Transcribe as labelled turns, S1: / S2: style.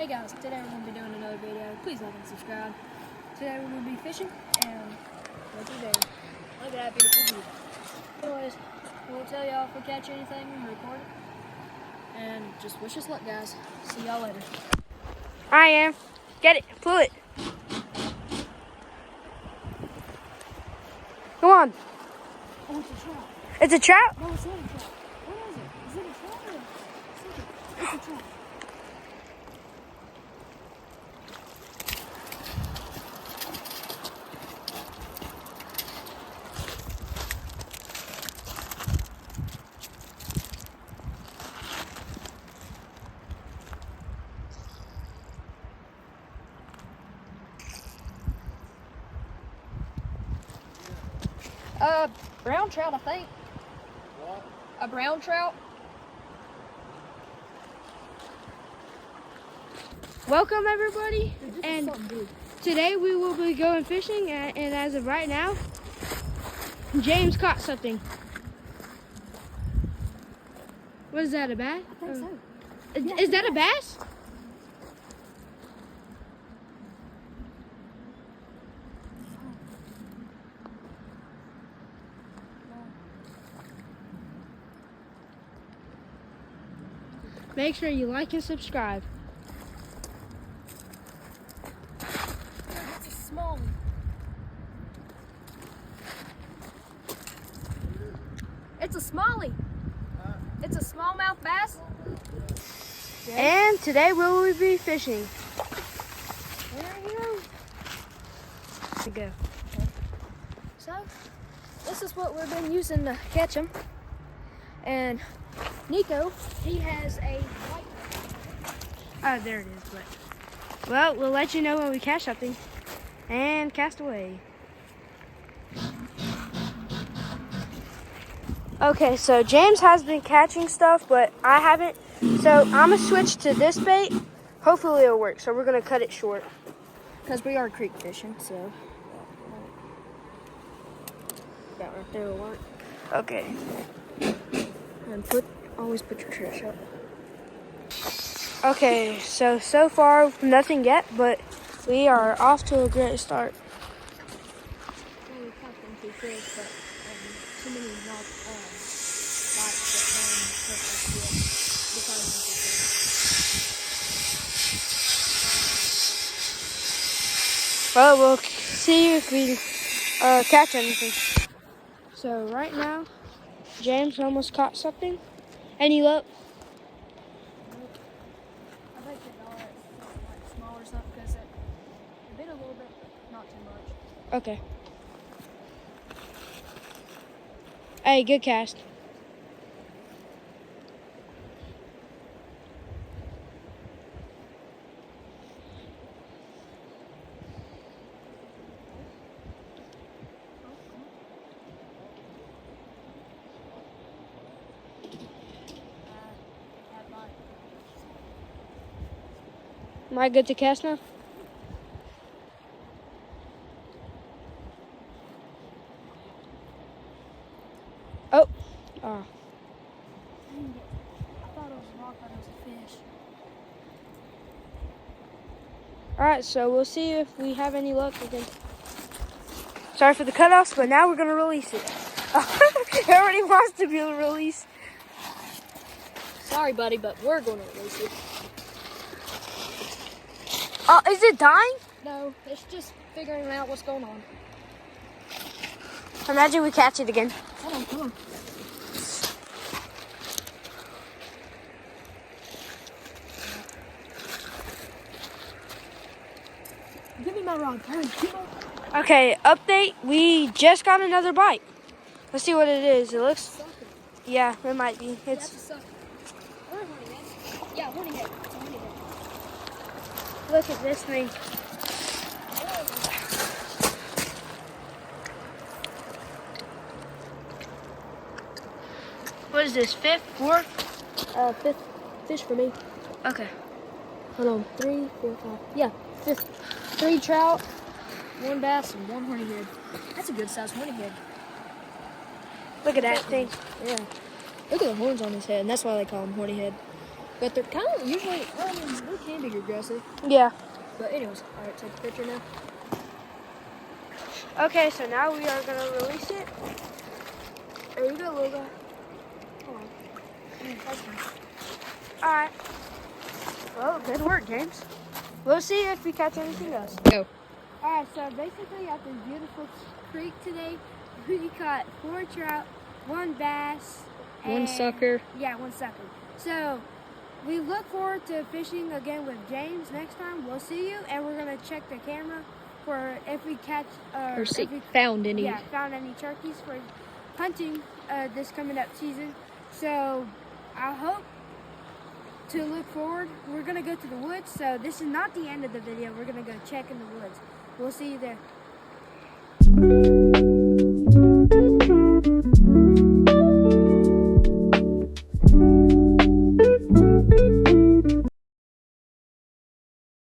S1: Hey guys, today we're going to be doing another video. Please like and subscribe. Today we're going to be fishing and looky there. Look at that beautiful view. Anyways, we'll tell y'all if we catch anything and record it. And just wish us luck, guys. See y'all later.
S2: I am. Get it. Pull it. Come on.
S1: Oh, it's a trout.
S2: It's a trout?
S1: No, it's not a trout. What is it? Is it a trout or a sucker? It's a trout. Brown trout, I think.
S3: What?
S1: A brown trout.
S2: Welcome, everybody.
S1: Dude,
S2: And today we will be going fishing, and as of right now, James caught something. What is that, a bass?
S1: I think so.
S2: Is that a bass? Make sure you like and subscribe.
S1: It's a small one. It's a smallie. It's a smallmouth bass.
S2: And today we will be fishing.
S1: There you go.
S2: To go.
S1: So, this is what we've been using to catch them. And Nico, he has a white.
S2: Oh, there it is. But well, we'll let you know when we catch something. And cast away. Okay, so James has been catching stuff, but I haven't. So I'm gonna switch to this bait. Hopefully it'll work. So we're gonna cut it short.
S1: Because we are creek fishing, so that right there will work.
S2: Okay.
S1: And always put your trash up.
S2: Okay, so far nothing yet, but we are off to a great start.
S1: Well, we caught them too quick, but too many bites that
S2: Well, we'll see if we catch anything. So right now, James almost caught something. Any luck?
S1: I bet you know it's like smaller stuff because it bit a little bit, but not too much.
S2: Okay. Hey, good cast. Am I good to cast now? Oh. Oh.
S1: I thought it was a rock, but it was a fish.
S2: Alright, so we'll see if we have any luck again. Sorry for the cutoffs, but now we're going to release it. It already wants to be released.
S1: Sorry, buddy, but we're going to release it.
S2: Is it dying?
S1: No, it's just figuring out what's going on.
S2: Imagine we catch it again.
S1: Hold on, come on. Give me my rod. Hurry, keep on.
S2: Okay, update. We just got another bite. Let's see what it is. It looks,
S1: Sucker.
S2: yeah, it might be.
S1: That's a
S2: It's,
S1: sucker. Or a horny head. Yeah, horny head. It's a horny head.
S2: look at this thing. What is this, fifth, fourth?
S1: Fifth fish for me.
S2: Okay.
S1: Hold on, 3, 4, 5. Yeah, fifth. 3 trout, 1 bass, and 1 horny head. That's a good size horny head.
S2: Look at that thing.
S1: Yeah. Look at the horns on his head, and that's why they call him horny head. But they're kind of usually, I mean, they can be aggressive.
S2: Yeah.
S1: But anyways, all right, take the picture now.
S2: Okay, so now we are gonna release it. There you go, little guy. Hold on. All right. Well, good work, James. We'll see if we catch anything else.
S1: Go.
S2: All right, so basically at this beautiful creek today, we caught 4 trout, 1 bass,
S1: One sucker.
S2: Yeah, 1 sucker. So we look forward to fishing again with James next time. We'll see you, and we're gonna check the camera for if we catch
S1: Or see,
S2: if we
S1: found any.
S2: yeah, found any turkeys for hunting this coming up season. So I hope to look forward. We're gonna go to the woods, so this is not the end of the video. We're gonna go check in the woods. We'll see you there.